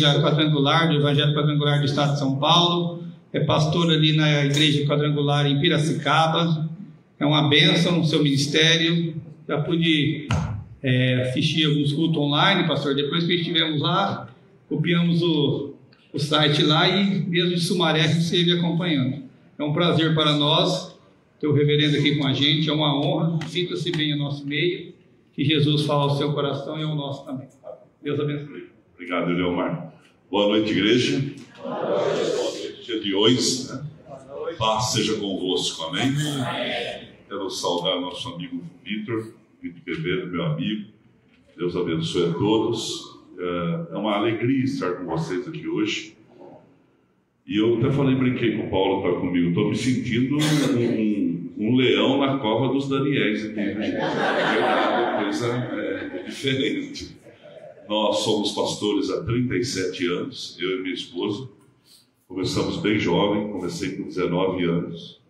Igreja Quadrangular, do Evangelho Quadrangular do Estado de São Paulo, é pastor ali na Igreja Quadrangular em Piracicaba. É uma bênção no seu ministério. Já pude assistir alguns cultos online, pastor. Depois que estivemos lá, copiamos o site lá e mesmo de Sumaré você esteve acompanhando. É um prazer para nós ter o reverendo aqui com a gente, é uma honra. Sinta-se bem em nosso meio, que Jesus fala ao seu coração e ao nosso também. Deus abençoe. Obrigado, Leomar. Boa noite, igreja. Boa noite. Dia de hoje, né? Paz seja convosco, amém? Quero saudar nosso amigo Vitor Quevedo, meu amigo. Deus abençoe a todos. É uma alegria estar com vocês aqui hoje. E eu até brinquei com o Paulo, está comigo. Estou me sentindo um leão na cova dos Daniéis aqui. É coisa diferente. Nós somos pastores há 37 anos, eu e minha esposa. Começamos bem jovem, comecei com 19 anos.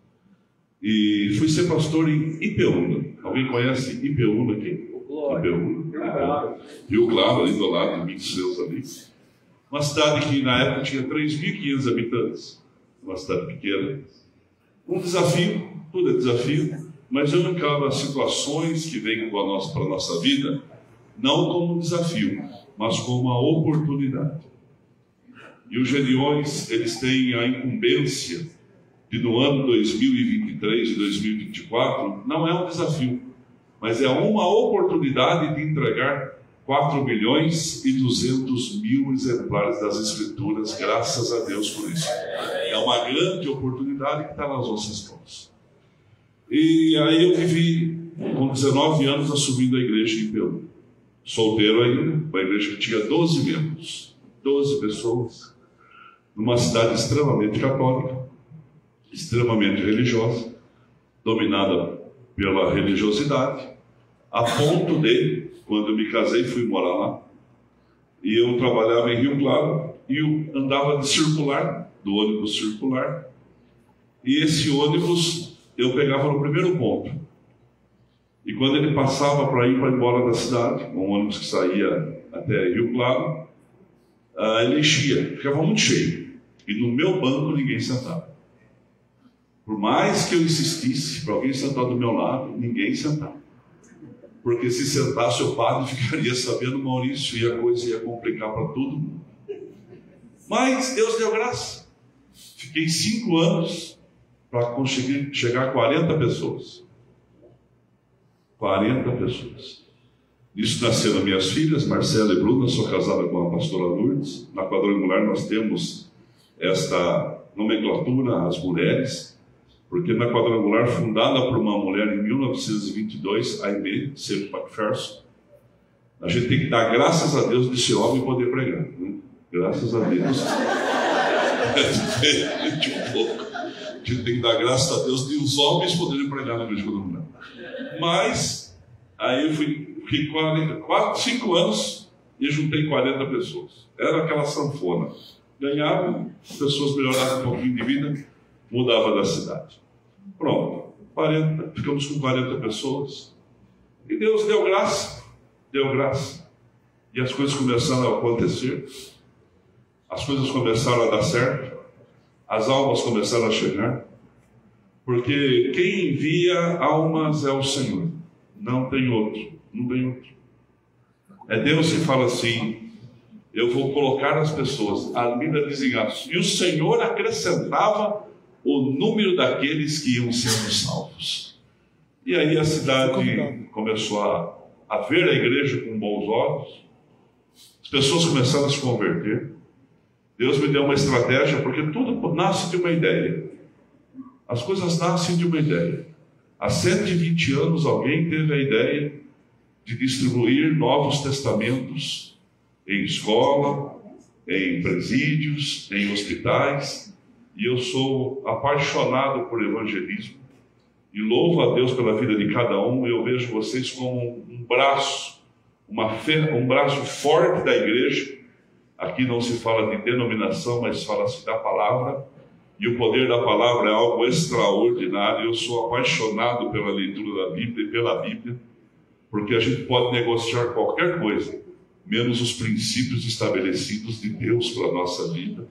E fui ser pastor em Ipeúna. Alguém conhece Ipeúna aqui? Ipeúna. Rio Claro, ali do lado de mim, seus amigos. Uma cidade que na época tinha 3.500 habitantes. Uma cidade pequena. Um desafio, tudo é desafio, mas eu encaro as situações que vêm para a nossa vida não como um desafio, mas como uma oportunidade. E os Gedeões, eles têm a incumbência de no ano 2023 e 2024, não é um desafio, mas é uma oportunidade de entregar 4.200.000 exemplares das Escrituras, graças a Deus por isso. É uma grande oportunidade que está nas nossas mãos. E aí eu vivi, com 19 anos, assumindo a igreja em Ipeúna. Solteiro ainda, uma igreja que tinha 12 membros, 12 pessoas, numa cidade extremamente católica, extremamente religiosa, dominada pela religiosidade, a ponto de, quando eu me casei, fui morar lá, e eu trabalhava em Rio Claro, e eu andava de circular, do ônibus circular, e esse ônibus eu pegava no primeiro ponto. E quando ele passava para ir embora da cidade, um ônibus que saía até Rio Claro, ele enchia, ficava muito cheio. E no meu banco ninguém sentava. Por mais que eu insistisse para alguém sentar do meu lado, ninguém sentava. Porque se sentasse o padre ficaria sabendo, Maurício, e a coisa ia complicar para todo mundo. Mas Deus deu graça. Fiquei 5 anos para conseguir chegar a 40 pessoas. 40 pessoas. Nisso nasceram minhas filhas, Marcela e Bruna. Sou casada com a pastora Lourdes. Na Quadrangular nós temos esta nomenclatura, as mulheres, porque na Quadrangular, fundada por uma mulher em 1922, a IB, Seth MacPherson, a gente tem que dar graças a Deus desse homem poder pregar, né? Graças a Deus. É diferente um pouco. A gente tem que dar graças a Deus de os homens poderem pregar na igreja Quadrangular. Mas, aí eu fiquei 5 anos e juntei 40 pessoas. Era aquela sanfona. Ganhava, as pessoas melhoravam um pouquinho de vida, mudava da cidade. Pronto, ficamos com 40 pessoas. E Deus deu graça. E as coisas começaram a acontecer. As coisas começaram a dar certo. As almas começaram a chegar. Porque quem envia almas é o Senhor. Não tem outro. É Deus que fala assim: eu vou colocar as pessoas. A Bíblia diz em Atos: e o Senhor acrescentava o número daqueles que iam sendo salvos. E aí a cidade começou a ver a igreja com bons olhos. As pessoas começaram a se converter. Deus me deu uma estratégia, porque tudo nasce de uma ideia. As coisas nascem de uma ideia. Há 120 anos alguém teve a ideia de distribuir Novos Testamentos em escola, em presídios, em hospitais. E eu sou apaixonado por evangelismo. E louvo a Deus pela vida de cada um. Eu vejo vocês como um braço, um braço forte da igreja. Aqui não se fala de denominação, mas fala-se da palavra. E o poder da palavra é algo extraordinário. Eu sou apaixonado pela leitura da Bíblia e pela Bíblia, porque a gente pode negociar qualquer coisa, menos os princípios estabelecidos de Deus para a nossa vida.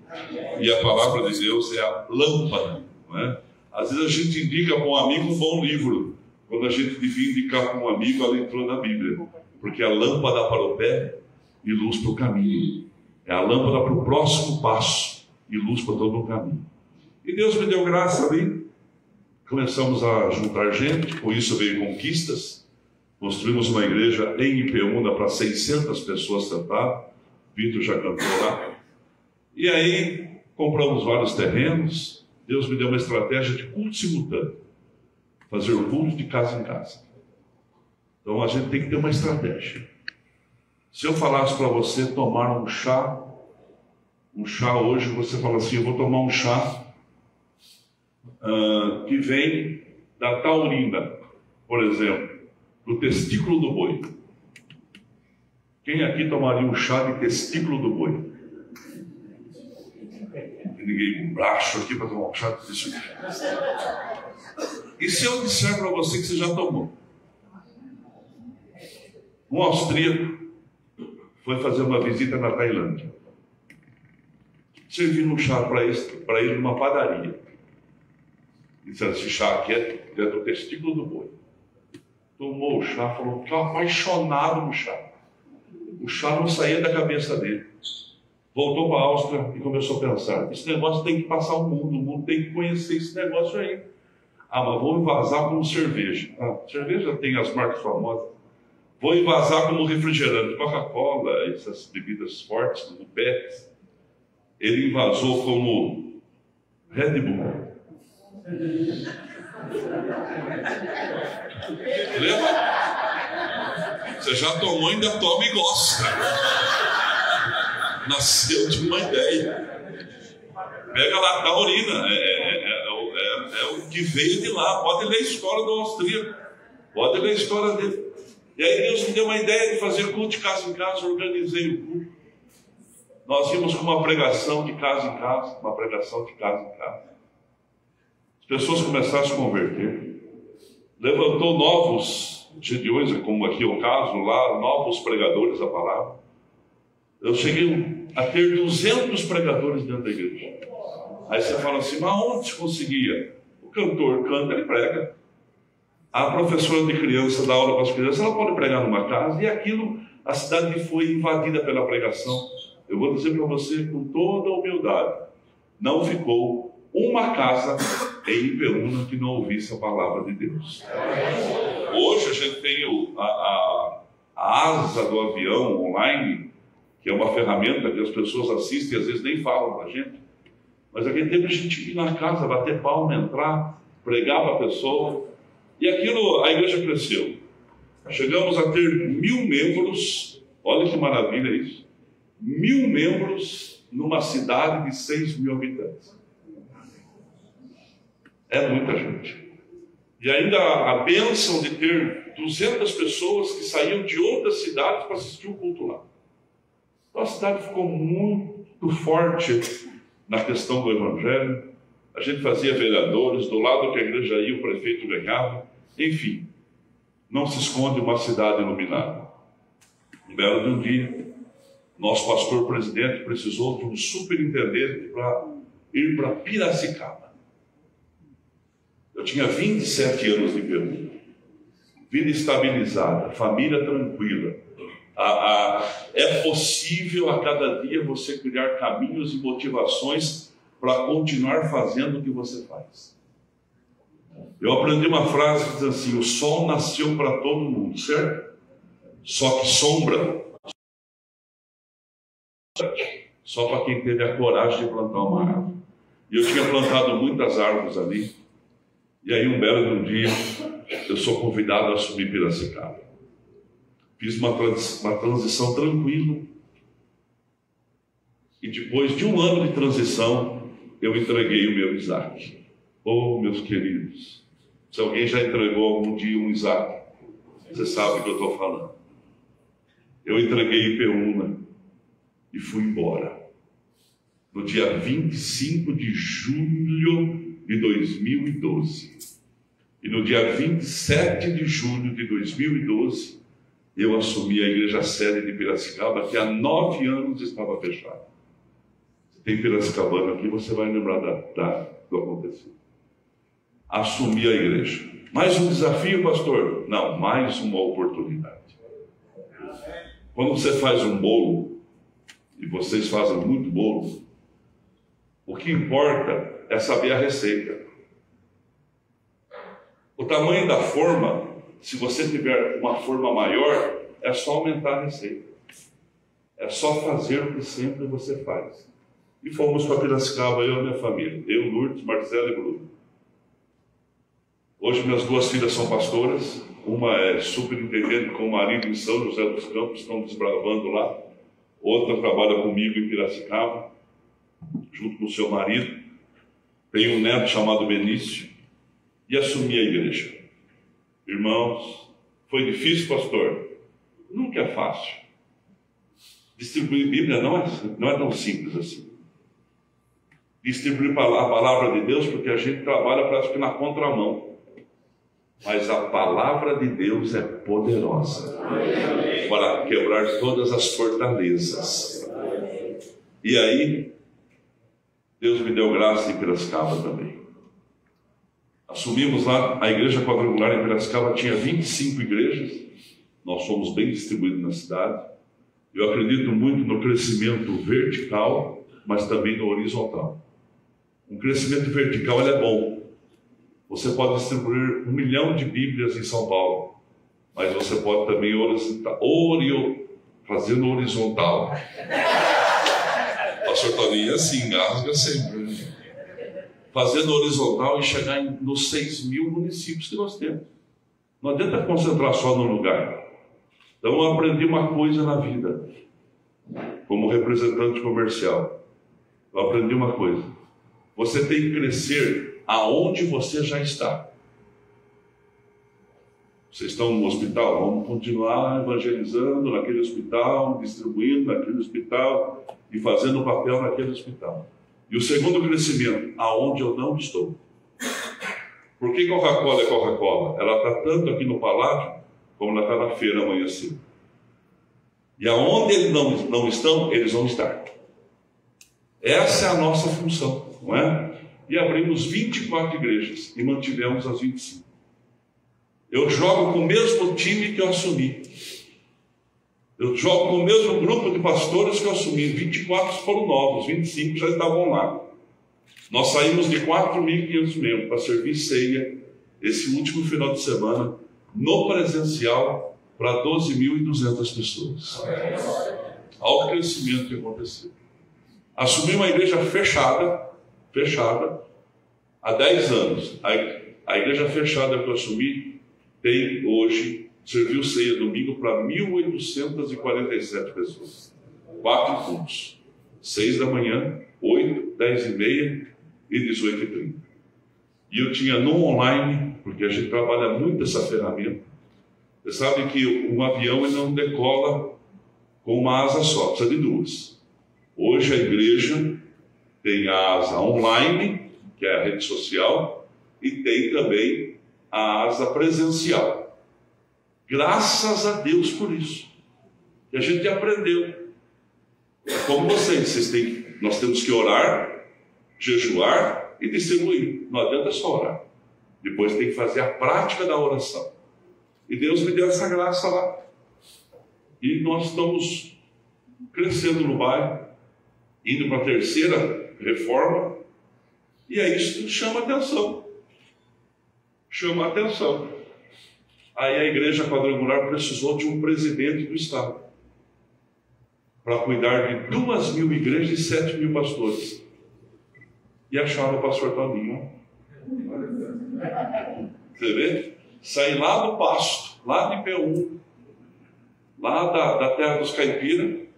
E a palavra de Deus é a lâmpada, não é? Às vezes a gente indica para um amigo um bom livro, quando a gente devia indicar para um amigo a leitura da Bíblia, porque é a lâmpada para o pé e luz para o caminho. É a lâmpada para o próximo passo e luz para todo o caminho. E Deus me deu graça ali. Começamos a juntar gente, com isso veio conquistas. Construímos uma igreja em Ipeúna para 600 pessoas sentadas. Vitor já cantou lá. E aí compramos vários terrenos. Deus me deu uma estratégia de culto simultâneo. Fazer o culto de casa em casa. Então a gente tem que ter uma estratégia. Se eu falasse para você tomar um chá hoje, você fala assim, eu vou tomar um chá que vem da taurina, por exemplo, do testículo do boi. Quem aqui tomaria um chá de testículo do boi? Ninguém braço aqui para tomar um chá de testículo. E se eu disser para você que você já tomou? Um austríaco foi fazer uma visita na Tailândia. Serviram um chá para ele numa padaria. E disseram, esse chá aqui é do testículo do boi. Tomou o chá, falou, estava apaixonado no chá. O chá não saía da cabeça dele. Voltou para a Áustria e começou a pensar, esse negócio tem que passar o mundo tem que conhecer esse negócio aí. Ah, mas vou envasar como cerveja. Ah, cerveja tem as marcas famosas. Vou envasar como refrigerante, Coca-Cola, essas bebidas fortes, como Pepsi. Ele invasou como Red Bull. Lembra? Você já tomou, ainda toma e gosta. Nasceu de uma ideia. Pega lá, taurina. É o que veio de lá. Pode ler a história do austríaco. Pode ler a história dele. E aí Deus me deu uma ideia de fazer culto de casa em casa. Organizei o culto. Nós íamos com uma pregação de casa em casa. Uma pregação de casa em casa. As pessoas começaram a se converter. Levantou novos gedeões, como aqui é o caso, lá, novos pregadores da palavra. Eu cheguei a ter 200 pregadores dentro da igreja. Aí você fala assim, mas onde se conseguia? O cantor canta, ele prega. A professora de criança dá aula para as crianças, ela pode pregar numa casa, e aquilo, a cidade foi invadida pela pregação. Eu vou dizer para você com toda a humildade, não ficou uma casa em Ipeúna que não ouvisse a palavra de Deus. Hoje a gente tem a asa do avião online, que é uma ferramenta que as pessoas assistem e às vezes nem falam para a gente. Mas aquele tempo a gente ir na casa, bater palma, entrar, pregar para a pessoa. E aquilo, a igreja cresceu. Chegamos a ter 1000 membros, olha que maravilha isso. 1000 membros numa cidade de 6.000 habitantes. É muita gente. E ainda a bênção de ter 200 pessoas que saíam de outras cidades para assistir o culto lá. Então a cidade ficou muito forte na questão do evangelho. A gente fazia vereadores, do lado que a igreja ia, o prefeito ganhava. Enfim, não se esconde uma cidade iluminada. Um belo de um dia, nosso pastor presidente precisou de um superintendente para ir para Piracicaba. Eu tinha 27 anos de Ipeúna, vida estabilizada, família tranquila. É possível a cada dia você criar caminhos e motivações para continuar fazendo o que você faz. Eu aprendi uma frase que diz assim, o sol nasceu para todo mundo, certo? Só que sombra só para quem teve a coragem de plantar uma árvore. E eu tinha plantado muitas árvores ali. E aí um belo de um dia eu sou convidado a assumir Piracicaba. Fiz uma transição tranquila. E depois de um ano de transição, eu entreguei o meu Isaac. Oh, meus queridos, se alguém já entregou algum dia um Isaac, você sabe o que eu estou falando. Eu entreguei Ipeúna e fui embora. No dia 25 de julho de 2012. E no dia 27 de julho de 2012, eu assumi a igreja sede de Piracicaba, que há 9 anos estava fechada. Se tem piracicabano aqui, você vai lembrar do acontecido. Assumi a igreja. Mais um desafio, pastor? Não, mais uma oportunidade. Quando você faz um bolo, e vocês fazem muito bolo, o que importa é saber a receita. O tamanho da forma, se você tiver uma forma maior, é só aumentar a receita. É só fazer o que sempre você faz. E fomos para Piracicaba, eu e a minha família. Eu, Lourdes, Marcelo e Bruno. Hoje minhas 2 filhas são pastoras. Uma é superintendente com o marido em São José dos Campos, estão desbravando lá. Outra trabalha comigo em Piracicaba, junto com o seu marido. Tem um neto chamado Benício. E assumi a igreja. Irmãos, foi difícil, pastor? Nunca é fácil. Distribuir Bíblia não é tão simples assim. Distribuir a palavra de Deus, porque a gente trabalha parece que na contramão. Mas a palavra de Deus é poderosa para quebrar todas as fortalezas. E aí, Deus me deu graça em Piracicaba também. Assumimos lá, a igreja quadrangular em Piracicaba tinha 25 igrejas. Nós fomos bem distribuídos na cidade. Eu acredito muito no crescimento vertical, mas também no horizontal. Um crescimento vertical ele é bom. Você pode distribuir 1 milhão de Bíblias em São Paulo, mas você pode também fazer no horizontal. Pastor Toninho assim, engasga sempre. Fazendo horizontal e chegar nos 6.000 municípios que nós temos. Não adianta concentrar só no lugar. Então eu aprendi uma coisa na vida, como representante comercial. Eu aprendi uma coisa. Você tem que crescer aonde você já está. Vocês estão no hospital, vamos continuar evangelizando naquele hospital, distribuindo naquele hospital e fazendo o papel naquele hospital. E o segundo crescimento, aonde eu não estou. Por que Coca-Cola é Coca-Cola? Ela está tanto aqui no palácio, como ela está na feira amanhã cedo. E aonde eles não estão, eles vão estar. Essa é a nossa função, não é? E abrimos 24 igrejas e mantivemos as 25. Eu jogo com o mesmo time que eu assumi. Eu jogo com o mesmo grupo de pastores que eu assumi. 24 foram novos, 25 já estavam lá. Nós saímos de 4.500 membros para servir ceia esse último final de semana, no presencial, para 12.200 pessoas. Olha o crescimento que aconteceu. Assumi uma igreja fechada, há 10 anos. A igreja fechada que eu assumi tem hoje, serviu ceia domingo para 1.847 pessoas. 4 cultos. 6 da manhã, 8, 10h30 e 18h30. E eu tinha no online, porque a gente trabalha muito essa ferramenta. Você sabe que um avião ele não decola com uma asa só, precisa de 2. Hoje a igreja tem a asa online, que é a rede social, e tem também a asa presencial. Graças a Deus por isso. E a gente aprendeu. Como nós temos que orar, jejuar e distribuir. Não adianta só orar. Depois tem que fazer a prática da oração. E Deus me deu essa graça lá. E nós estamos crescendo no bairro, indo para a 3ª reforma. E é isso que chama atenção. Chama atenção. Aí a igreja quadrangular precisou de um presidente do estado para cuidar de 2.000 igrejas e 7.000 pastores. E acharam o pastor Toninho. Você vê? Saí lá do Pasto, lá de P1, lá da terra dos caipiras,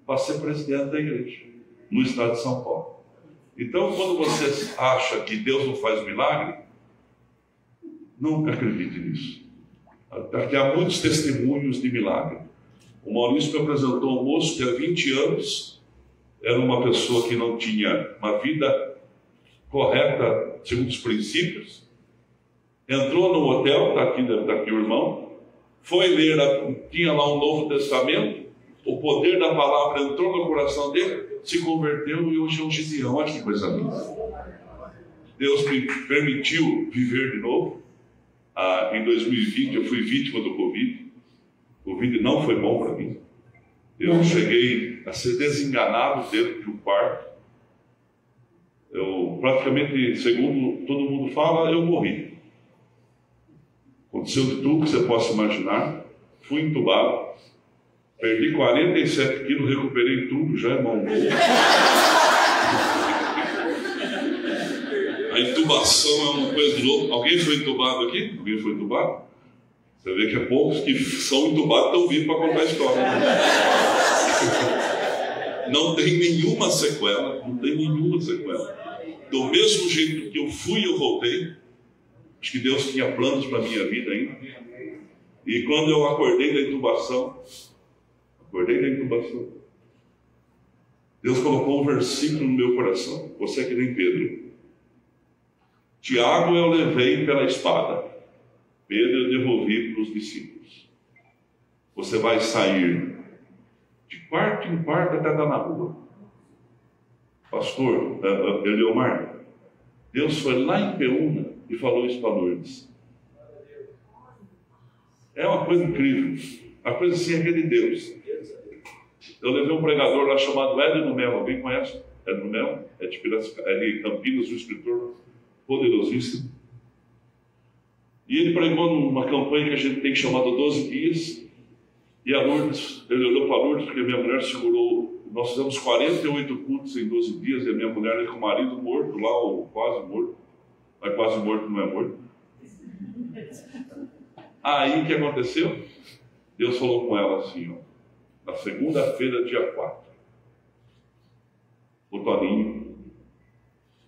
para ser presidente da igreja, no estado de São Paulo. Então, quando você acha que Deus não faz milagre, nunca acredite nisso. Aqui há muitos testemunhos de milagre. O Maurício me apresentou um moço que há 20 anos era uma pessoa que não tinha uma vida correta segundo os princípios. Entrou no hotel, está aqui o irmão, foi ler, tinha lá um Novo Testamento, o poder da palavra entrou no coração dele, se converteu e hoje é um gizião. Olha que coisa linda. Deus me permitiu viver de novo. Em 2020 eu fui vítima do Covid. O Covid não foi bom para mim. Eu cheguei a ser desenganado dentro de um quarto. Eu praticamente, segundo todo mundo fala, eu morri. Aconteceu de tudo que você possa imaginar. Fui entubado. Perdi 47 quilos, recuperei tudo, já é bom. A intubação é uma coisa de louco. Alguém foi entubado aqui? Alguém foi entubado? Você vê que é poucos que são entubados estão vindo para contar a história. Não tem nenhuma sequela. Não tem nenhuma sequela. Do mesmo jeito que eu fui, eu voltei. Acho que Deus tinha planos para a minha vida ainda. E quando eu acordei da intubação, Deus colocou um versículo no meu coração. Você é que nem Pedro. Tiago eu levei pela espada, Pedro eu devolvi para os discípulos. Você vai sair de quarto em quarto até estar na rua. Pastor, Eliomar, Deus foi lá em Peúna e falou isso para Lourdes. É uma coisa incrível. A coisa assim é que é de Deus. Eu levei um pregador lá chamado Edno Melo. Alguém conhece? Edno Melo? É de Campinas, um escritor poderosíssimo. E ele pregou numa campanha que a gente tem chamada 12 dias. E a Lourdes, ele olhou para a Lourdes, porque a minha mulher segurou. Nós fizemos 48 cultos em 12 dias. E a minha mulher, com o marido morto lá, ou quase morto. Mas quase morto não é morto. Aí o que aconteceu? Deus falou com ela assim, ó, na segunda-feira, dia 4, o Toninho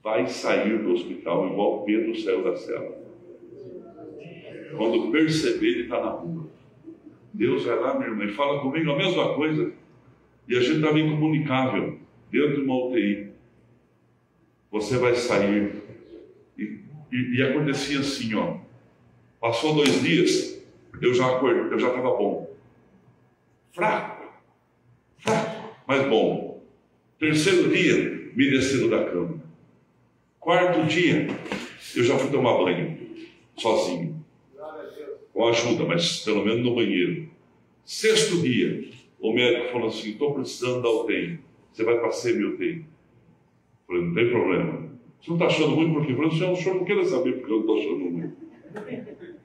vai sair do hospital igual Pedro saiu da cela. Quando perceber, ele está na rua. Deus vai lá, minha irmã, e fala comigo a mesma coisa. E a gente estava incomunicável, dentro de uma UTI. Você vai sair. E acontecia assim, ó. Passou 2 dias, eu já acordei, eu já estava bom. Fraco, mas bom. 3º dia, me desceram da cama. 4º dia, eu já fui tomar banho, sozinho. Com ajuda, mas pelo menos no banheiro. 6º dia, o médico falou assim, estou precisando da UTI. Você vai para a semi-UTI. Falei, não tem problema. Você não está achando ruim porque? Eu falei, o senhor não quer saber porque eu estou achando ruim.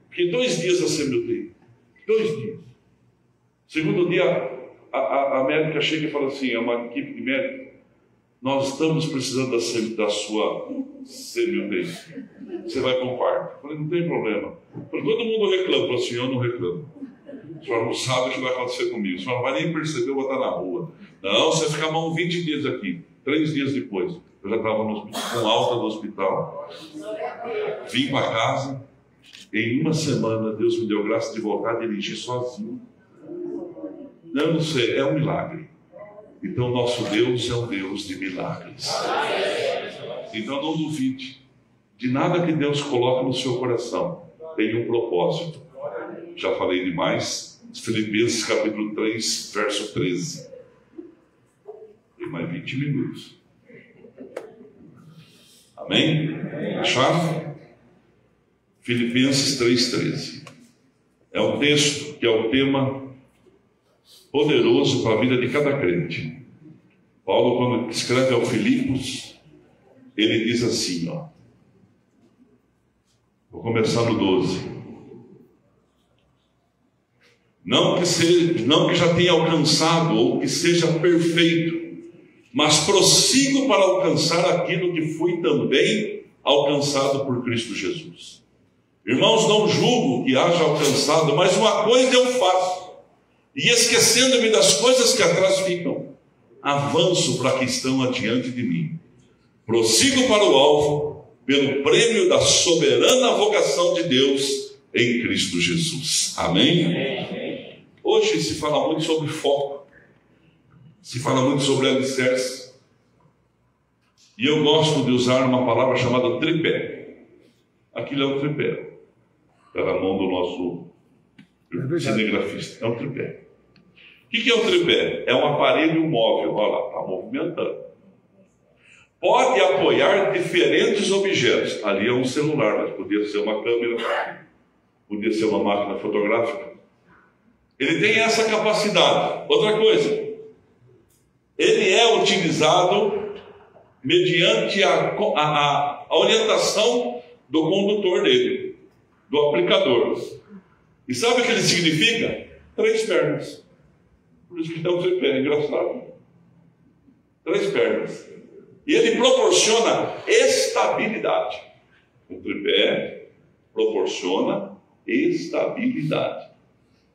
Fiquei 2 dias na semi-UTI. 2 dias. 2º dia, a médica chega e fala assim, é uma equipe de médicos, nós estamos precisando da sua semi-UTI. Você vai para um quarto. Eu falei, não tem problema. Falei, todo mundo reclama. Falei assim, eu não reclamo. A senhora não sabe o que vai acontecer comigo. A senhora não vai nem perceber, eu vou estar na rua. Não, você vai ficar mal 20 dias aqui. 3 dias depois, eu já estava com alta no hospital. Vim para casa. Em 1 semana, Deus me deu graça de voltar a dirigir sozinho. Não sei, é um milagre. Então, nosso Deus é um Deus de milagres. Então, não duvide de nada que Deus coloca no seu coração. Tem um propósito. Já falei demais. Filipenses capítulo 3, verso 13. Tem mais 20 minutos. Amém? Acharam? Filipenses 3,13. É um texto que é o tema poderoso para a vida de cada crente. Paulo, quando escreve ao Filipos, ele diz assim, ó. Vou começar no 12. Não que já tenha alcançado ou que seja perfeito, mas prossigo para alcançar aquilo que fui também alcançado por Cristo Jesus. Irmãos, não julgo que haja alcançado, mas uma coisa eu faço, e esquecendo-me das coisas que atrás ficam, avanço para que estão adiante de mim. Prossigo para o alvo, pelo prêmio da soberana vocação de Deus em Cristo Jesus. Amém? Amém. Hoje se fala muito sobre foco, se fala muito sobre alicerce, e eu gosto de usar uma palavra chamada tripé. Aquilo é um tripé. Está na mão do nosso cinegrafista. É um tripé. O que é um tripé? É um aparelho móvel. Olha lá, está movimentando. Pode apoiar diferentes objetos. Ali é um celular, mas podia ser uma câmera, podia ser uma máquina fotográfica. Ele tem essa capacidade. Outra coisa, ele é utilizado mediante a orientação do condutor dele, do aplicador. E sabe o que ele significa? 3 pernas. Por isso que é um tripé, é engraçado. 3 pernas. E ele proporciona estabilidade. O tripé proporciona estabilidade.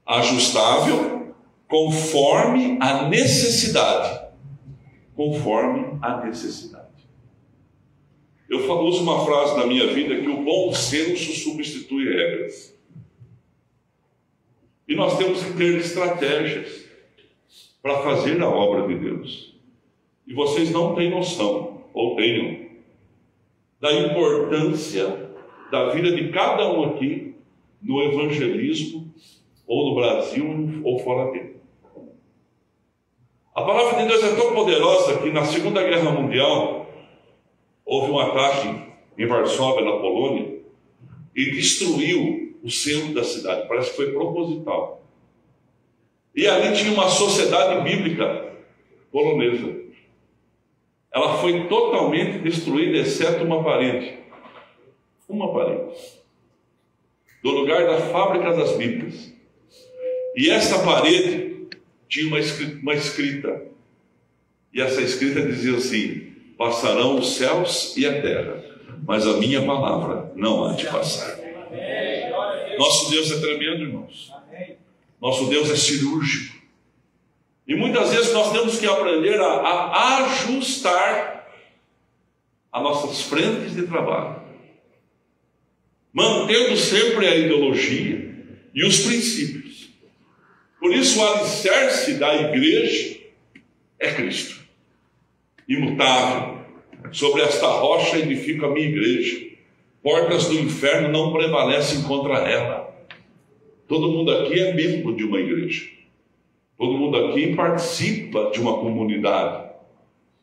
Ajustável conforme a necessidade. Conforme a necessidade. Eu uso uma frase na minha vida que o bom senso substitui regras. E nós temos que ter estratégias para fazer a obra de Deus. E vocês não têm noção, ou tenham, da importância da vida de cada um aqui no evangelismo, ou no Brasil, ou fora dele. A palavra de Deus é tão poderosa que na Segunda Guerra Mundial houve um ataque em Varsóvia, na Polônia, e destruiu o centro da cidade. Parece que foi proposital. E ali tinha uma sociedade bíblica polonesa. Ela foi totalmente destruída, exceto uma parede. Uma parede. Do lugar da fábrica das Bíblias. E essa parede tinha uma escrita. E essa escrita dizia assim: passarão os céus e a terra, mas a minha palavra não há de passar. Nosso Deus é tremendo, irmãos. Nosso Deus é cirúrgico. E muitas vezes nós temos que aprender a ajustar as nossas frentes de trabalho, mantendo sempre a ideologia e os princípios. Por isso o alicerce da igreja é Cristo. Imutável. Sobre esta rocha edifico a minha igreja. Portas do inferno não prevalecem contra ela. Todo mundo aqui é membro de uma igreja. Todo mundo aqui participa de uma comunidade.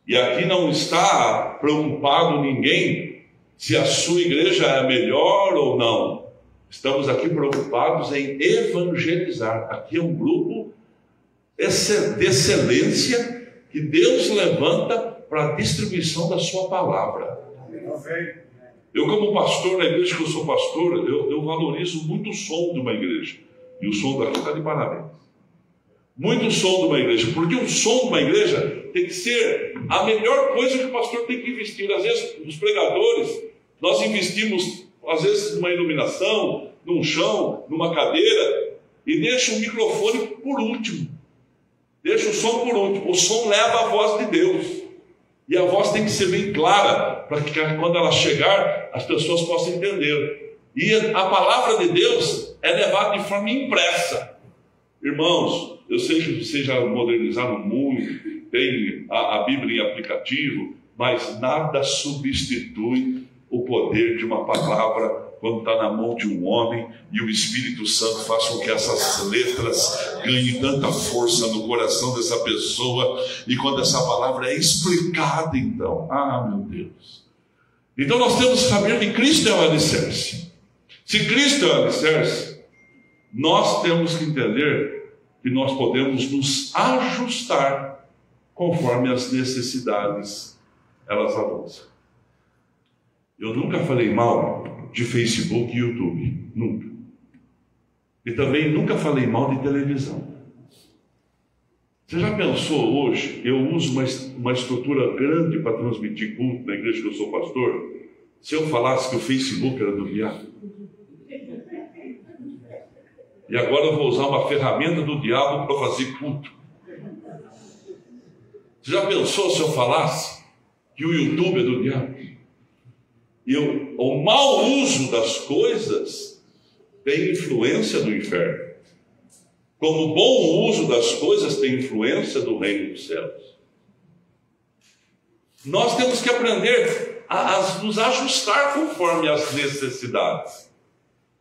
E aqui não está preocupado ninguém se a sua igreja é melhor ou não. Estamos aqui preocupados em evangelizar. Aqui é um grupo de excelência que Deus levanta para a distribuição da sua palavra. Eu, como pastor na igreja que eu sou pastor, eu valorizo muito o som de uma igreja. E o som daqui está de parabéns. Muito som de uma igreja. Porque o som de uma igreja tem que ser a melhor coisa que o pastor tem que investir. Às vezes, os pregadores, nós investimos, às vezes, numa iluminação, num chão, numa cadeira, e deixa o microfone por último. Deixa o som por último. O som leva a voz de Deus. E a voz tem que ser bem clara, para que quando ela chegar, as pessoas possam entender. E a palavra de Deus é levada de forma impressa. Irmãos, eu sei que vocês já modernizaram muito, tem a Bíblia em aplicativo, mas nada substitui o poder de uma palavra quando está na mão de um homem e o Espírito Santo faz com que essas letras ganhem tanta força no coração dessa pessoa, e quando essa palavra é explicada, então, meu Deus. Então nós temos que saber que Cristo é o alicerce. Se Cristo é o alicerce, nós temos que entender que nós podemos nos ajustar conforme as necessidades elas avançam. Eu nunca falei mal de Facebook e YouTube, nunca. E também nunca falei mal de televisão. Você já pensou hoje, eu uso uma estrutura grande para transmitir culto na igreja que eu sou pastor, se eu falasse que o Facebook era do diabo? E agora eu vou usar uma ferramenta do diabo para fazer culto. Você já pensou se eu falasse que o YouTube é do diabo? O mau uso das coisas tem influência do inferno, como o bom uso das coisas tem influência do reino dos céus. Nós temos que aprender a nos ajustar conforme as necessidades.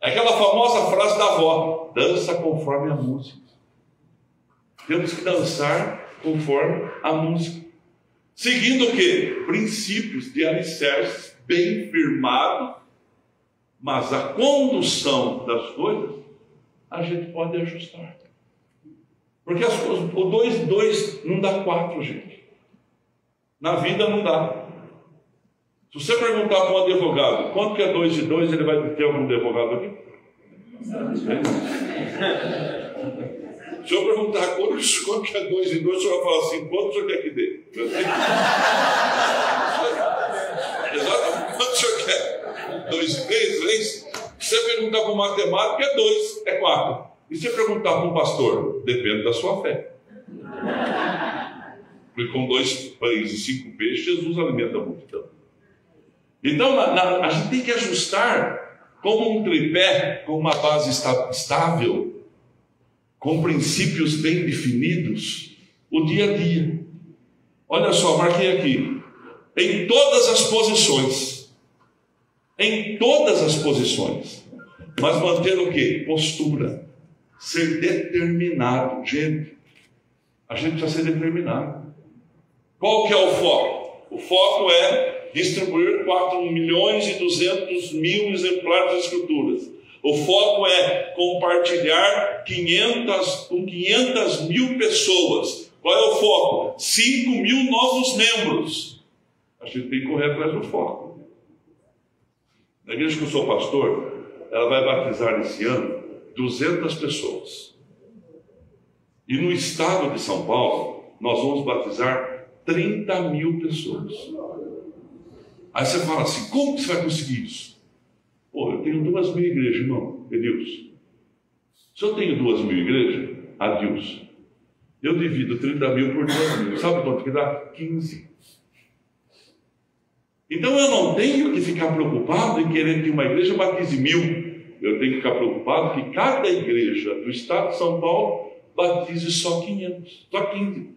É aquela famosa frase da avó: dança conforme a música. Temos que dançar conforme a música. Seguindo o quê? Princípios de alicerces bem firmados, mas a condução das coisas a gente pode ajustar. Porque as coisas, o 2 não dá 4, gente. Na vida não dá. Se você perguntar para um advogado quanto que é 2 e 2, ele vai ter algum advogado aqui? Se eu perguntar quanto que é 2 e 2, o senhor vai falar assim: quanto o senhor quer que dê? Exatamente, quanto o senhor quer? 2 e 3? Se você perguntar para um matemático, é 2, é 4. E se você perguntar para um pastor? Depende da sua fé. Porque com 2 pães e 5 peixes, Jesus alimenta a multidão. Então, a gente tem que ajustar como um tripé, com uma base estável, com princípios bem definidos, o dia a dia. Olha só, marquei aqui. Em todas as posições. Em todas as posições. Mas manter o quê? Postura. Ser determinado. Gente, a gente precisa ser determinado. Qual que é o foco? O foco é distribuir 4.200.000 exemplares das Escrituras. O foco é compartilhar com 500.000 pessoas. Qual é o foco? 5.000 novos membros. A gente tem que correr atrás do foco. Na igreja que eu sou pastor, ela vai batizar esse ano 200 pessoas. E no estado de São Paulo, nós vamos batizar 30.000 pessoas. Aí você fala assim: como que você vai conseguir isso? Pô, eu tenho 2.000 igrejas, irmão, Edilson. Se eu tenho 2.000 igrejas, Adilson, eu divido 30.000 por 2.000. Sabe quanto que dá? 15. Então eu não tenho que ficar preocupado em querer que uma igreja batize 1.000. Eu tenho que ficar preocupado que cada igreja do estado de São Paulo batize só 500, só 15.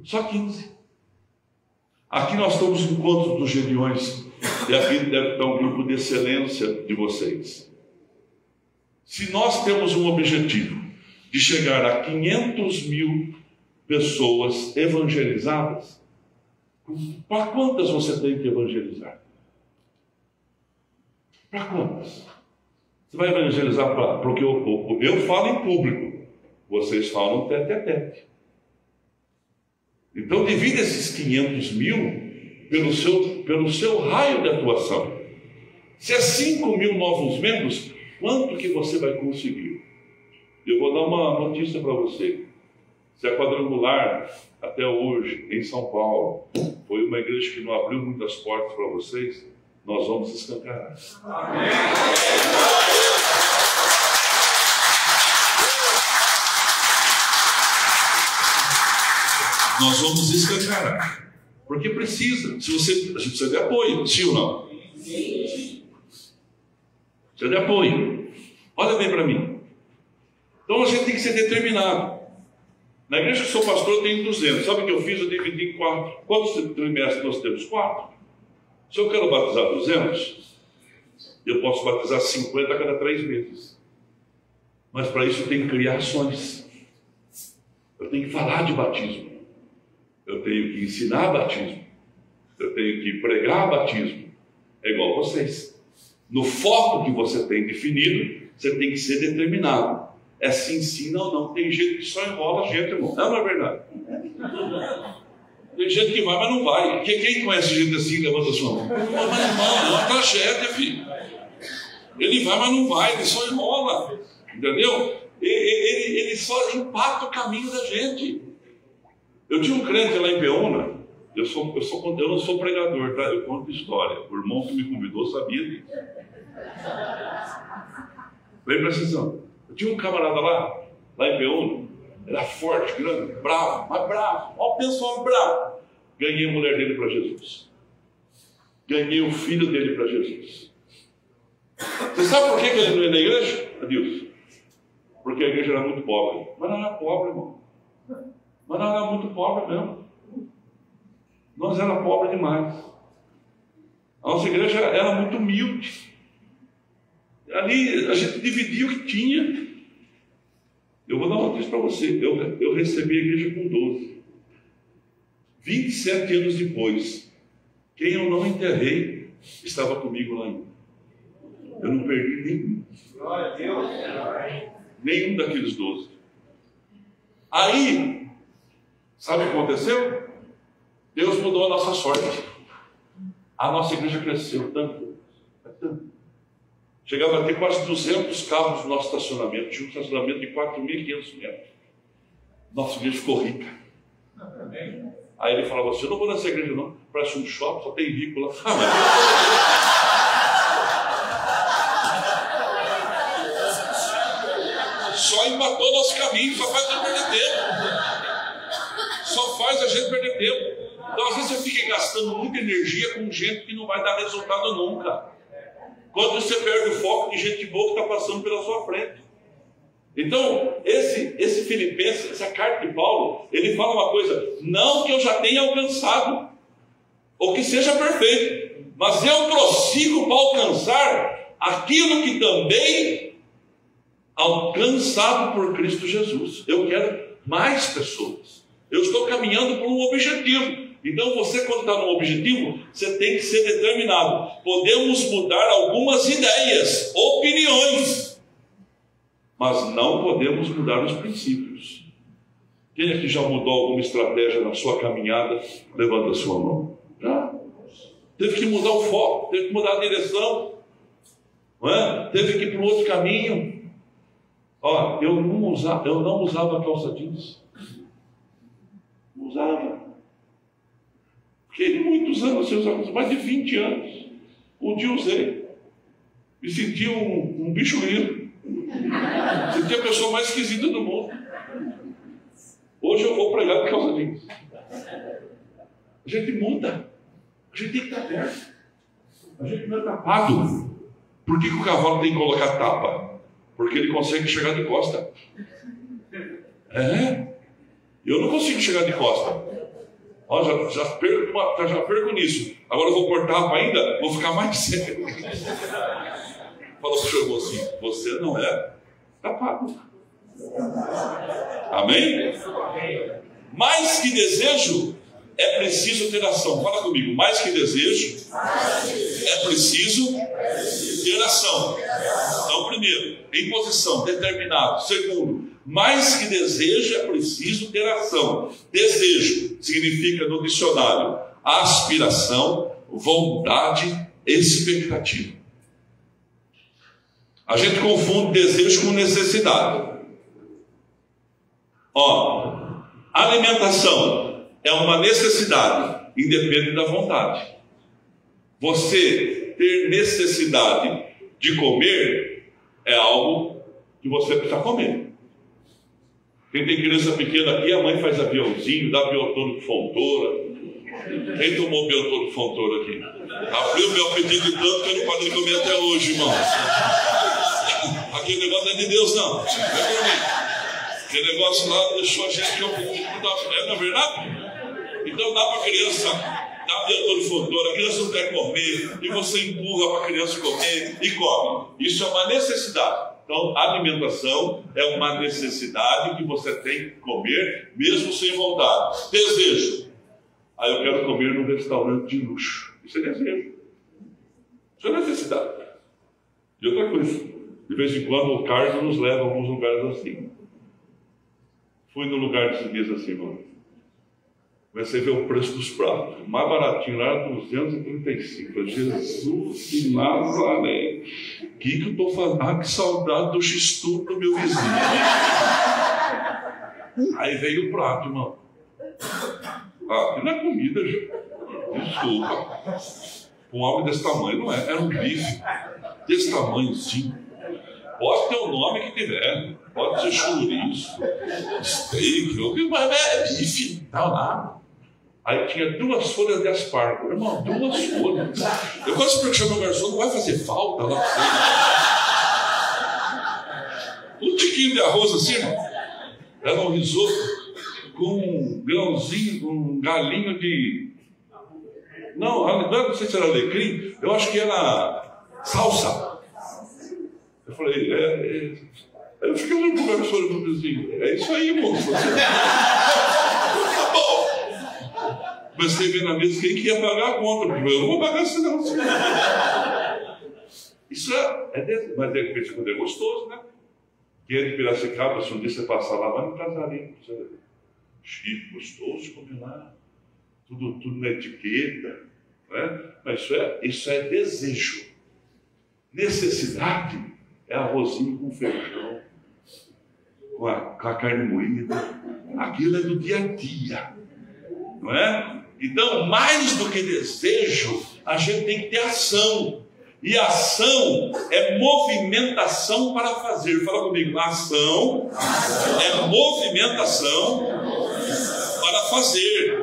Só 15. Aqui nós estamos no encontro dos Gedeões, e aqui deve estar um grupo de excelência de vocês. Se nós temos um objetivo de chegar a 500.000 pessoas evangelizadas, para quantas você tem que evangelizar? Para quantas? Você vai evangelizar para... Porque eu falo em público, vocês falam tete a tete. Então divida esses 500.000 pelo seu raio de atuação. Se é 5.000 novos membros, quanto que você vai conseguir? Eu vou dar uma notícia para você. Se a Quadrangular, até hoje, em São Paulo, foi uma igreja que não abriu muitas portas para vocês, nós vamos escancarar. Amém. Nós vamos escancarar. Porque precisa. Se você, a gente precisa de apoio, sim ou não? Sim. Precisa de apoio. Olha bem para mim. Então a gente tem que ser determinado. Na igreja que sou pastor eu tenho 200. Sabe o que eu fiz? Eu dividi em 4. Quantos trimestres nós temos? 4. Se eu quero batizar 200, eu posso batizar 50 a cada 3 meses. Mas para isso eu tenho que criar ações. Eu tenho que falar de batismo. Eu tenho que ensinar batismo. Eu tenho que pregar batismo. É igual a vocês. No foco que você tem definido, você tem que ser determinado. É se ensina ou não. Tem gente que só enrola a gente, irmão. Não é verdade? Tem gente que vai, mas não vai. Quem conhece gente assim, levanta a sua mão. Mas irmão, é uma tragédia, filho. Ele vai, mas não vai. Ele só enrola. Entendeu? Ele só empata o caminho da gente. Eu tinha um crente lá em Peúna. Eu não sou pregador, tá? Eu conto história. O irmão que me convidou sabia disso. Presta atenção. Eu tinha um camarada lá em Peúna. Era forte, grande, bravo, mas bravo. Olha o pessoal bravo. Ganhei a mulher dele para Jesus. Ganhei o filho dele para Jesus. Você sabe por que ele não ia na igreja? Adilson. Porque a igreja era muito pobre. Mas não era pobre, irmão. Mas não era muito pobre mesmo. Nós era pobre demais. A nossa igreja era muito humilde. Ali a gente dividia o que tinha. Eu vou dar uma notícia para você. Eu recebi a igreja com 12. 27 anos depois, quem eu não enterrei estava comigo lá ainda. Eu não perdi nenhum. Glória a Deus. Nenhum daqueles 12. Aí, sabe o que aconteceu? Deus mudou a nossa sorte. A nossa igreja cresceu tanto. Chegava a ter quase 200 carros no nosso estacionamento. Tinha um estacionamento de 4.500 metros. Nossa igreja ficou rica. Aí ele falava assim: eu não vou nessa igreja não, parece um shopping, só tem rico lá. Só empatou nosso caminho, só faz a gente perder tempo. Só faz a gente perder tempo. Então às vezes você fica gastando muita energia com gente que não vai dar resultado nunca. Quando você perde o foco de gente boa que está passando pela sua frente. Então, esse Filipenses, essa carta de Paulo, ele fala uma coisa: não que eu já tenha alcançado, ou que seja perfeito, mas eu prossigo para alcançar aquilo que também alcançado por Cristo Jesus. Eu quero mais pessoas. Eu estou caminhando por um objetivo. Então você, quando está num objetivo, você tem que ser determinado. Podemos mudar algumas ideias, opiniões, mas não podemos mudar os princípios. Quem aqui já mudou alguma estratégia na sua caminhada? Levanta a sua mão. Já? Teve que mudar o foco, teve que mudar a direção, não é? Teve que ir para um outro caminho. Ó, eu não usava calça jeans. Não usava. Fiquei muitos anos sem usar calça, mais de 20 anos. Um dia usei. Me senti um bicho lindo. Senti a pessoa mais esquisita do mundo. Hoje eu vou pregar de calça jeans. A gente muda. A gente tem que estar perto. A gente não é tapado. Por que o cavalo tem que colocar tapa? Porque ele consegue chegar de costa. Eu não consigo chegar de costa. Ó, já perco nisso. Agora eu vou cortar a tapa ainda, vou ficar mais sério. Fala para o seu irmão assim: você não é tapado. Amém? Mais que desejo, é preciso ter ação. Fala comigo: mais que desejo, é preciso ter ação. Então, primeiro, em posição, determinado. Segundo, mais que desejo, é preciso ter ação. Desejo significa, no dicionário, aspiração, vontade, expectativa. A gente confunde desejo com necessidade. Ó, alimentação é uma necessidade, independe da vontade. Você ter necessidade de comer é algo que você precisa comer. Quem tem criança pequena aqui, a mãe faz aviãozinho, dá biotônico Fontoura. Quem tomou biotônico Fontoura aqui? Abriu meu apetite tanto que eu não parei de comer até hoje, irmão. Aquele negócio não é de Deus, não. É por mim. Aquele negócio lá deixou a gente não é verdade? Então dá para a criança, dá biotônico Fontoura, a criança não quer comer, e você empurra para a criança comer e come. Isso é uma necessidade. Então, a alimentação é uma necessidade que você tem que comer, mesmo sem vontade. Desejo. Aí eu quero comer num restaurante de luxo. Isso é desejo. Isso é necessidade. E outra coisa, de vez em quando o cargo nos leva a alguns lugares assim. Fui no lugar desses dias assim, mano. Comecei a ver o preço dos pratos. O mais baratinho lá era 235. Falei: Jesus de Nazaré. O que eu estou fazendo? Ah, que saudade do X-Tudo do meu vizinho. Aí veio o prato, irmão. Ah, que não é comida, gente. Desculpa. Com algo desse tamanho, não é. Era um bife desse tamanho, sim. Pode ter o nome que tiver. Pode ser chouriço, steak, mas é bife. Não, nada. Aí tinha 2 folhas de aspargo. Irmão, 2 folhas. Eu quase porque chamou o garçom, não vai fazer falta lá pra você. Um tiquinho de arroz assim, irmão. Era um risoto com um grãozinho, com um galinho de... Não sei se era alecrim. Eu acho que era salsa. falei, Aí eu fiquei olhando pro garçom e falei assim, é isso aí, moço. Tá bom. Comecei a ver na mesa quem que ia pagar a conta, porque eu não vou pagar isso não. Isso mas de repente quando é gostoso, né? Quem é de Piracicaba, se um dia você passar lá, vai no casarinho. Chique, gostoso comer lá. Tudo na etiqueta. Né? Mas isso é desejo. Necessidade é arrozinho com feijão, com a carne moída. Aquilo é do dia a dia. Não é? Então, mais do que desejo, a gente tem que ter ação. E ação é movimentação para fazer. Fala comigo, ação é movimentação para fazer.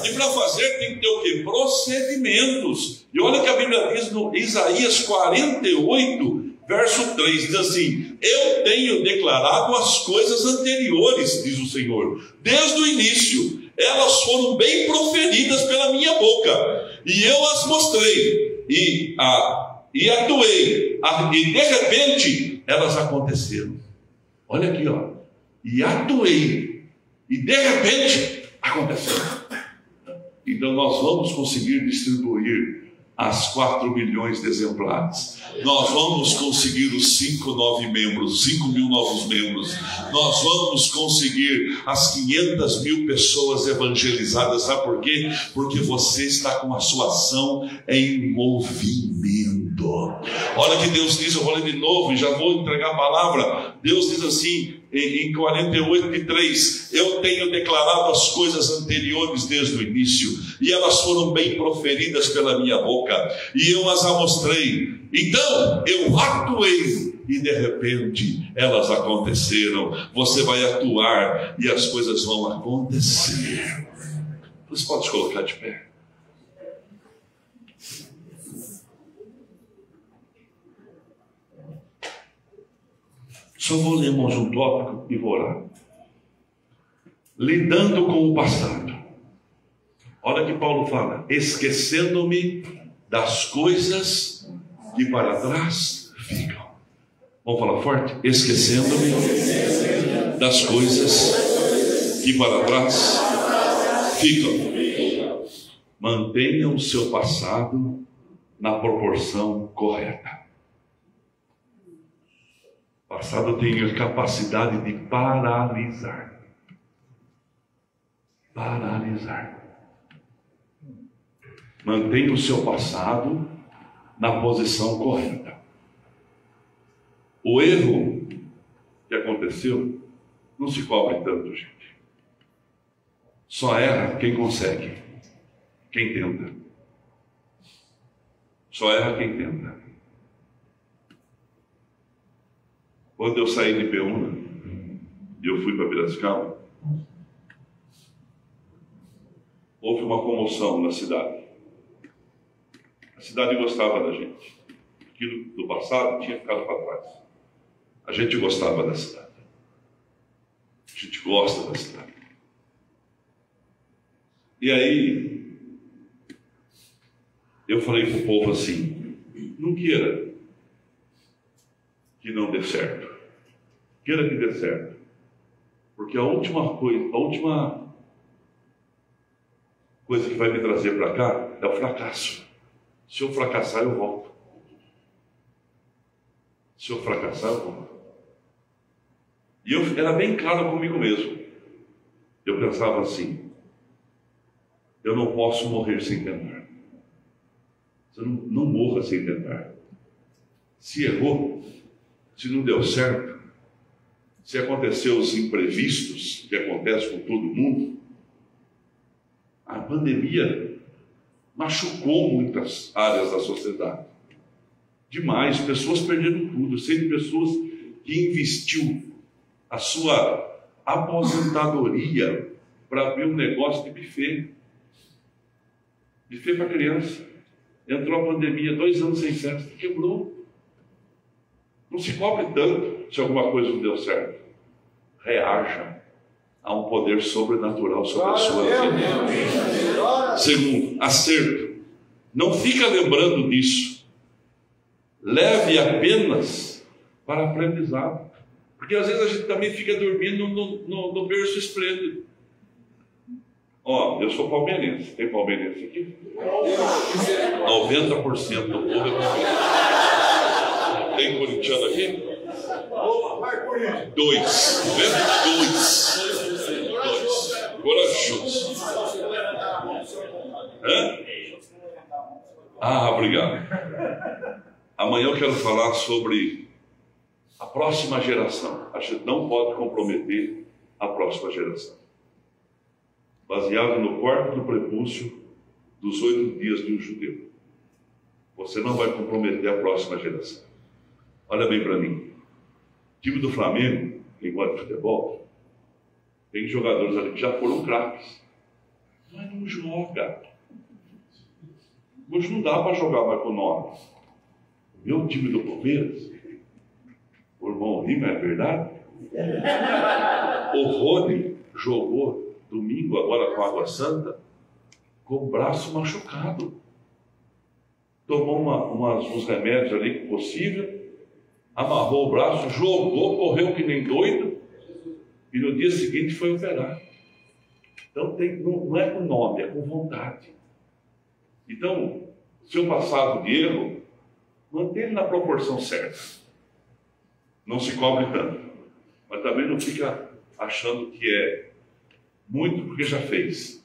E para fazer tem que ter o quê? Procedimentos. E olha o que a Bíblia diz no Isaías 48, verso 3, diz assim: eu tenho declarado as coisas anteriores, diz o Senhor, desde o início. Elas foram bem proferidas pela minha boca, e eu as mostrei, e atuei, e de repente elas aconteceram. Olha aqui, ó. E atuei, e de repente aconteceram. Então nós vamos conseguir distribuir as 4 milhões de exemplares. Nós vamos conseguir os 5 mil novos membros. Nós vamos conseguir as 500 mil pessoas evangelizadas. Sabe por quê? Porque você está com a sua ação em movimento. Olha que Deus diz, eu vou ler de novo e já vou entregar a palavra. Deus diz assim em 48:3: eu tenho declarado as coisas anteriores desde o início, e elas foram bem proferidas pela minha boca, e eu as mostrei. Então eu atuei, e de repente elas aconteceram. Você vai atuar e as coisas vão acontecer. Você pode se colocar de pé? Só vou ler mais um tópico e vou orar. Lidando com o passado. Olha que Paulo fala: esquecendo-me das coisas que para trás ficam. Vamos falar forte? Esquecendo-me das coisas que para trás ficam. Mantenha o seu passado na proporção correta. O passado tem a capacidade de paralisar. Mantenha o seu passado na posição correta. O erro que aconteceu não se cobre tanto, gente. Só erra quem consegue, quem tenta. Só erra quem tenta. Quando eu saí de Peúna e eu fui para Piracicaba, houve uma comoção na cidade. A cidade gostava da gente. Aquilo do passado tinha ficado para trás. A gente gostava da cidade. A gente gosta da cidade. E aí, eu falei para o povo assim: não queira que não dê certo. Queira que dê certo. Porque a última coisa que vai me trazer para cá é o fracasso. Se eu fracassar, eu volto. Se eu fracassar, eu volto. E eu era bem claro comigo mesmo. Eu pensava assim: eu não posso morrer sem tentar. Você não morra sem tentar. Se errou, se não deu certo, se aconteceu os imprevistos que acontecem com todo mundo, a pandemia machucou muitas áreas da sociedade. Demais, pessoas perderam tudo. Sempre pessoas que investiu a sua aposentadoria para abrir um negócio de buffet. Buffet para criança. Entrou a pandemia, 2 anos sem festa, quebrou. Não se cobre tanto se alguma coisa não deu certo. Reaja a um poder sobrenatural sobre a sua vida. Segundo, acerto. Não fica lembrando disso. Leve apenas para aprendizado. Porque às vezes a gente também fica dormindo no berço esplêndido. Ó, eu sou palmeirense. Tem palmeirense aqui? 90% do povo é palmeirense. Tem corintiano aqui? 2. Vendo? 2. Corajoso. Hã? Ah, obrigado. Amanhã eu quero falar sobre a próxima geração. A gente não pode comprometer a próxima geração. Baseado no quarto do prepúcio dos 8 dias de um judeu. Você não vai comprometer a próxima geração. Olha bem para mim. O time do Flamengo, quem gosta de futebol, tem jogadores ali que já foram craques, mas não joga. Hoje não dá para jogar mais com o nome. Meu time do Palmeiras, o irmão Lima, é verdade? O Rony jogou domingo, agora com a Água Santa, com o braço machucado. Tomou uns remédios ali que possível, amarrou o braço, jogou, correu que nem doido, e no dia seguinte foi operar. Então não é com nome, é com vontade. Então, seu passado de erro, mantenha ele na proporção certa. Não se cobre tanto. Mas também não fica achando que é muito porque já fez.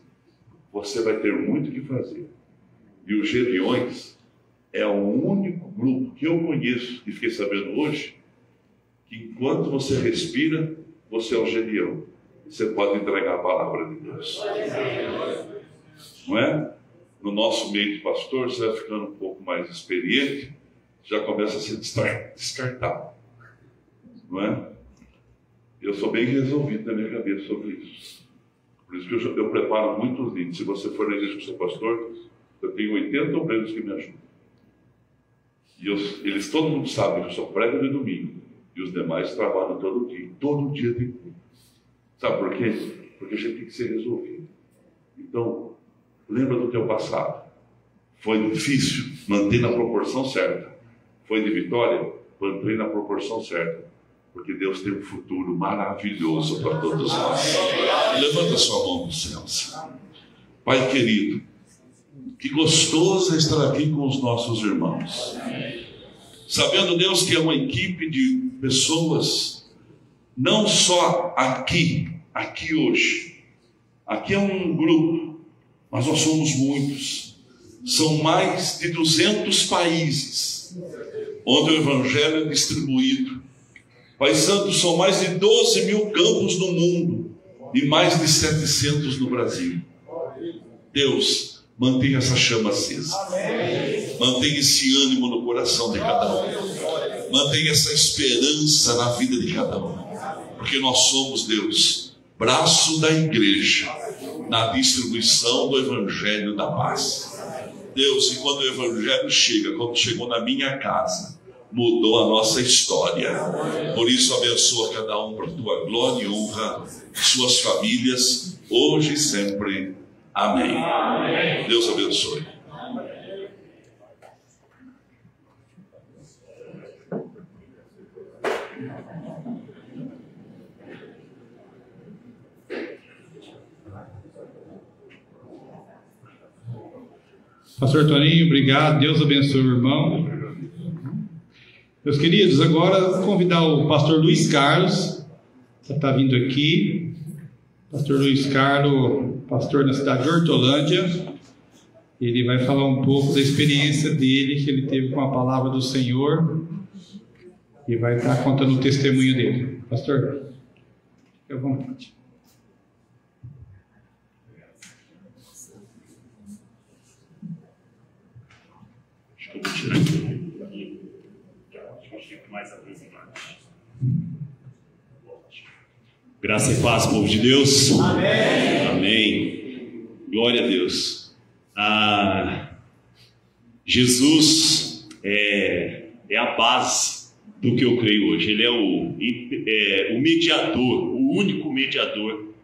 Você vai ter muito o que fazer. E os Gedeões é o único grupo que eu conheço, e fiquei sabendo hoje, que enquanto você respira, você é o Gedeão. Você pode entregar a palavra de Deus. Não é? No nosso meio de pastor, você vai ficando um pouco mais experiente, já começa a se descartar. Não é? Eu sou bem resolvido na minha cabeça sobre isso. Por isso que eu preparo muitos livros. Se você for na igreja com o seu pastor, eu tenho 80 obreiros que me ajudam. E eles, todo mundo sabe que eu sou prego de domingo. E os demais trabalham todo dia. Todo dia tem culto. Sabe por quê? Porque a gente tem que ser resolvido. Então, lembra do teu passado. Foi difícil, mantém na proporção certa. Foi de vitória, mantém na proporção certa. Porque Deus tem um futuro maravilhoso para todos nós. Levanta sua mão nos céus. Pai querido, que gostoso é estar aqui com os nossos irmãos. Sabendo, Deus, que é uma equipe de pessoas, não só aqui hoje. Aqui é um grupo, mas nós somos muitos. São mais de 200 países onde o Evangelho é distribuído. Pai Santo, são mais de 12 mil campos no mundo e mais de 700 no Brasil. Deus, mantenha essa chama acesa. Mantenha esse ânimo no coração de cada um. Mantenha essa esperança na vida de cada um. Porque nós somos, Deus, braço da igreja na distribuição do Evangelho da paz. Deus, e quando o Evangelho chega, como chegou na minha casa, mudou a nossa história. Por isso, abençoa cada um para a tua glória e honra, suas famílias, hoje e sempre. Amém. Amém. Deus abençoe. Pastor Toninho, obrigado. Deus abençoe o irmão. Meus queridos, agora convidar o pastor Luiz Carlos, que está vindo aqui. Pastor Luiz Carlos, pastor na cidade de Hortolândia. Ele vai falar um pouco da experiência dele, que ele teve com a palavra do Senhor. E vai estar contando o testemunho dele. Pastor, fique à vontade. Acho que eu vou tirar aqui. Acho que fica mais aproximado. Graça e paz, povo de Deus. Amém. Amém. Glória a Deus. Jesus é a base do que eu creio hoje. Ele é o mediador, o único mediador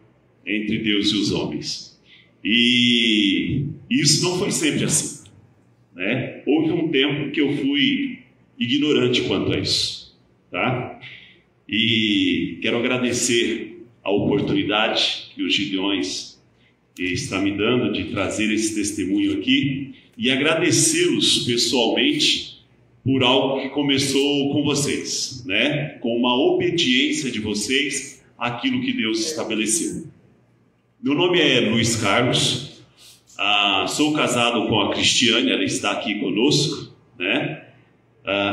entre Deus e os homens. E isso não foi sempre assim, né? Houve um tempo que eu fui ignorante quanto a isso. tá? E quero agradecer a oportunidade que o Gideões está me dando de trazer esse testemunho aqui e agradecê-los pessoalmente por algo que começou com vocês, né? Com uma obediência de vocês àquilo que Deus estabeleceu. Meu nome é Luiz Carlos, sou casado com a Cristiane, ela está aqui conosco, né?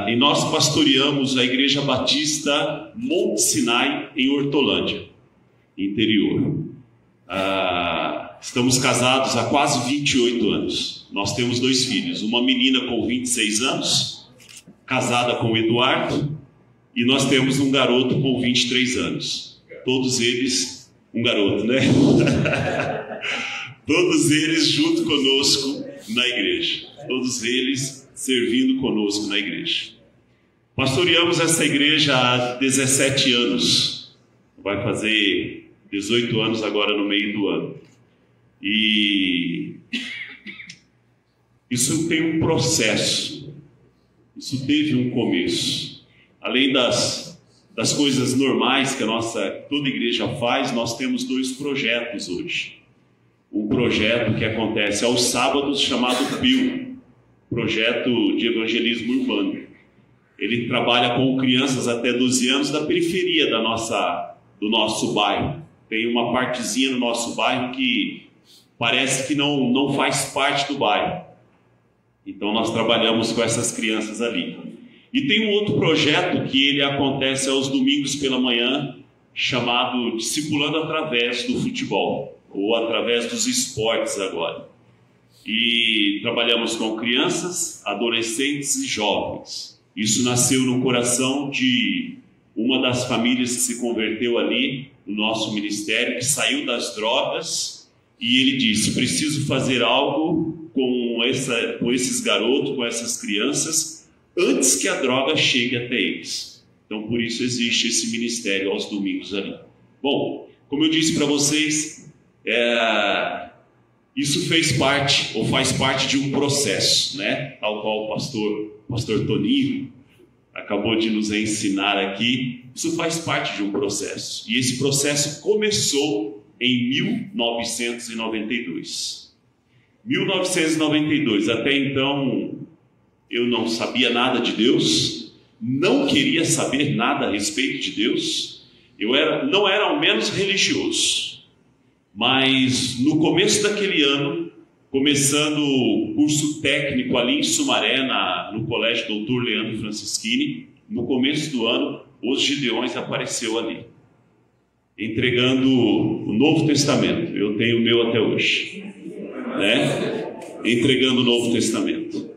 E nós pastoreamos a Igreja Batista Monte Sinai em Hortolândia, interior. Estamos casados há quase 28 anos. Nós temos 2 filhos, uma menina com 26 anos, casada com o Eduardo, e nós temos um garoto com 23 anos. Todos eles, um garoto, né? Todos eles junto conosco na igreja. Todos eles servindo conosco na igreja. Pastoreamos essa igreja há 17 anos. Vai fazer 18 anos agora no meio do ano. E isso tem um processo. Isso teve um começo. Além das coisas normais que toda igreja faz, nós temos 2 projetos hoje. Um projeto que acontece aos sábados chamado PIL, Projeto de Evangelismo Urbano. Ele trabalha com crianças até 12 anos da periferia do nosso bairro. Tem uma partezinha no nosso bairro que parece que não faz parte do bairro. Então nós trabalhamos com essas crianças ali. E tem um outro projeto que ele acontece aos domingos pela manhã, chamado Discipulando através do futebol, ou através dos esportes agora. E trabalhamos com crianças, adolescentes e jovens. Isso nasceu no coração de uma das famílias que se converteu ali no nosso ministério, que saiu das drogas, e ele disse: preciso fazer algo com esses garotos, com essas crianças, antes que a droga chegue até eles. Então, por isso existe esse ministério aos domingos ali. Bom, como eu disse para vocês, isso fez parte, ou faz parte de um processo, né? Tal qual o pastor Toninho acabou de nos ensinar aqui. Isso faz parte de um processo. E esse processo começou em 1992. 1992, até então eu não sabia nada de Deus, não queria saber nada a respeito de Deus. Eu não era ao menos religioso, mas no começo daquele ano, começando o curso técnico ali em Sumaré, no Colégio Doutor Leandro Francischini, no começo do ano, os Gideões apareceu ali, entregando o Novo Testamento. Eu tenho o meu até hoje, né? Entregando o Novo Testamento.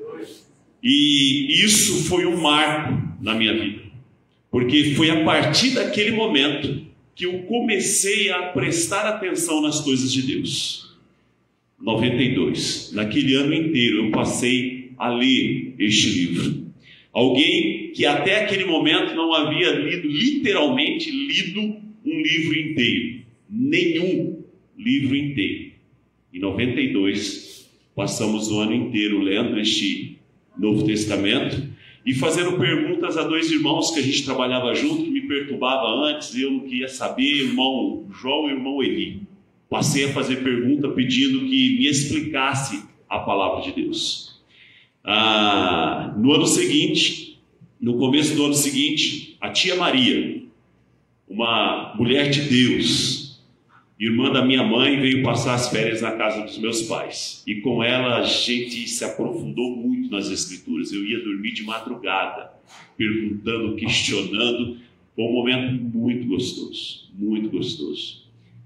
E isso foi um marco na minha vida, porque foi a partir daquele momento que eu comecei a prestar atenção nas coisas de Deus. 92, naquele ano inteiro eu passei a ler este livro. Alguém que até aquele momento não havia literalmente lido um livro inteiro, nenhum livro inteiro. Em 92, passamos o ano inteiro lendo este Novo Testamento e fazendo perguntas a 2 irmãos que a gente trabalhava junto, que me perturbava antes, e eu não queria saber, irmão João e irmão Eli. Passei a fazer pergunta pedindo que me explicasse a palavra de Deus. No ano seguinte, no começo do ano seguinte, a tia Maria, uma mulher de Deus, irmã da minha mãe, veio passar as férias na casa dos meus pais. E com ela a gente se aprofundou muito nas Escrituras. Eu ia dormir de madrugada, perguntando, questionando. Foi um momento muito gostoso, muito gostoso.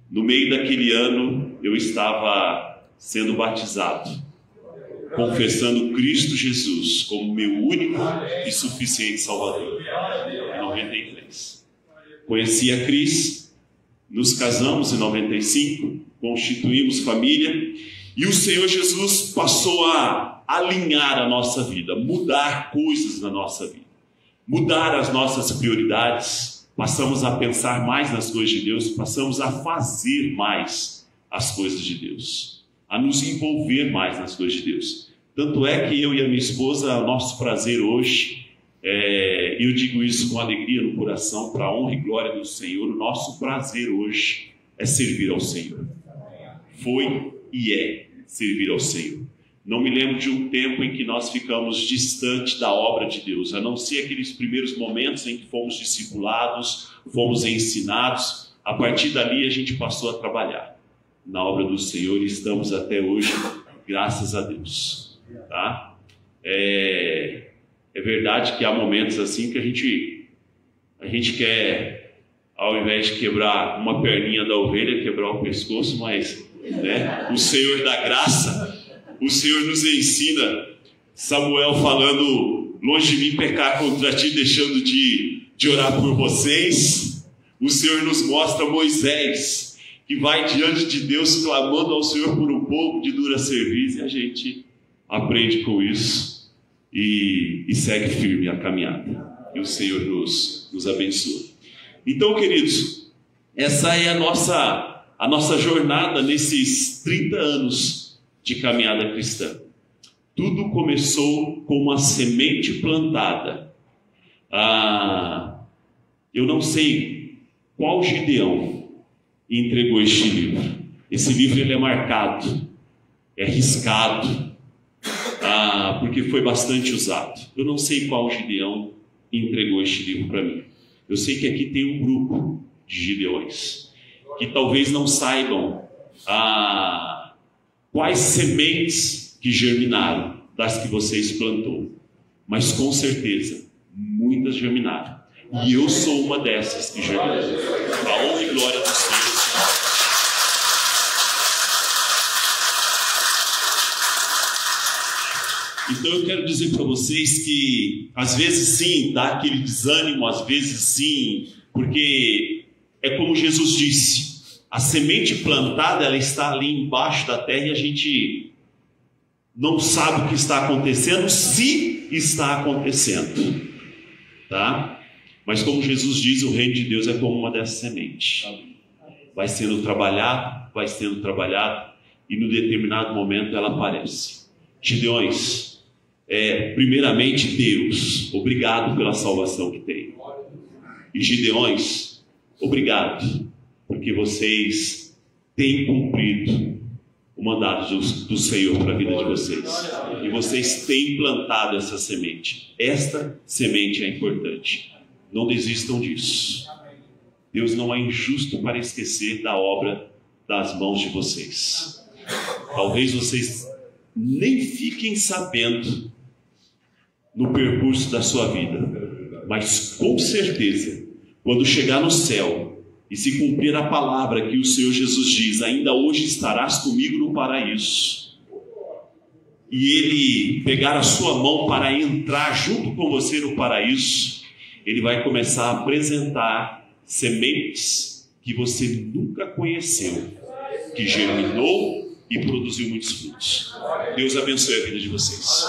No meio daquele ano, eu estava sendo batizado, confessando Cristo Jesus como meu único e suficiente Salvador, em 93. Conheci a Cris, nos casamos em 95, constituímos família, e o Senhor Jesus passou a alinhar a nossa vida, mudar coisas na nossa vida, mudar as nossas prioridades. Passamos a pensar mais nas coisas de Deus, passamos a fazer mais as coisas de Deus, a nos envolver mais nas coisas de Deus. Tanto é que eu e a minha esposa, nosso prazer hoje Eu digo isso com alegria no coração, para a honra e glória do Senhor. O nosso prazer hoje é servir ao Senhor. Foi e é servir ao Senhor. Não me lembro de um tempo em que nós ficamos distante da obra de Deus, a não ser aqueles primeiros momentos em que fomos discipulados, fomos ensinados. A partir dali a gente passou a trabalhar na obra do Senhor e estamos até hoje, graças a Deus. Tá? É verdade que há momentos assim que a gente quer, ao invés de quebrar uma perninha da ovelha, quebrar o pescoço, mas né, o Senhor da graça, o Senhor nos ensina. Samuel falando: longe de mim pecar contra ti, deixando de orar por vocês. O Senhor nos mostra Moisés, que vai diante de Deus clamando ao Senhor por um pouco de dura serviço, e a gente aprende com isso e segue firme a caminhada. E o Senhor nos abençoa. Então, queridos, essa é a nossa jornada nesses 30 anos de caminhada cristã. Tudo começou com uma semente plantada. Eu não sei qual Gideão entregou este livro. Esse livro ele é marcado, é riscado, porque foi bastante usado. Eu não sei qual Gideão entregou este livro para mim. Eu sei que aqui tem um grupo de Gideões que talvez não saibam quais sementes que germinaram das que vocês plantou, mas com certeza muitas germinaram, e eu sou uma dessas que germinou. A honra e glória do Senhor. Então eu quero dizer para vocês que às vezes sim, dá aquele desânimo, às vezes sim, porque é como Jesus disse, a semente plantada ela está ali embaixo da terra e a gente não sabe o que está acontecendo, se está acontecendo, tá? Mas como Jesus diz, o reino de Deus é como uma dessas sementes, vai sendo trabalhado, e no determinado momento ela aparece. Gideões, primeiramente Deus, obrigado pela salvação que tem. E Gideões, obrigado, porque vocês têm cumprido o mandato do Senhor para a vida de vocês. E vocês têm plantado essa semente. Esta semente é importante. Não desistam disso. Deus não é injusto para esquecer da obra das mãos de vocês. Talvez vocês nem fiquem sabendo no percurso da sua vida, mas com certeza, quando chegar no céu e se cumprir a palavra que o Senhor Jesus diz, ainda hoje estarás comigo no paraíso, e Ele pegar a sua mão para entrar junto com você no paraíso, Ele vai começar a apresentar sementes que você nunca conheceu, que germinou e produziu muitos frutos. Deus abençoe a vida de vocês.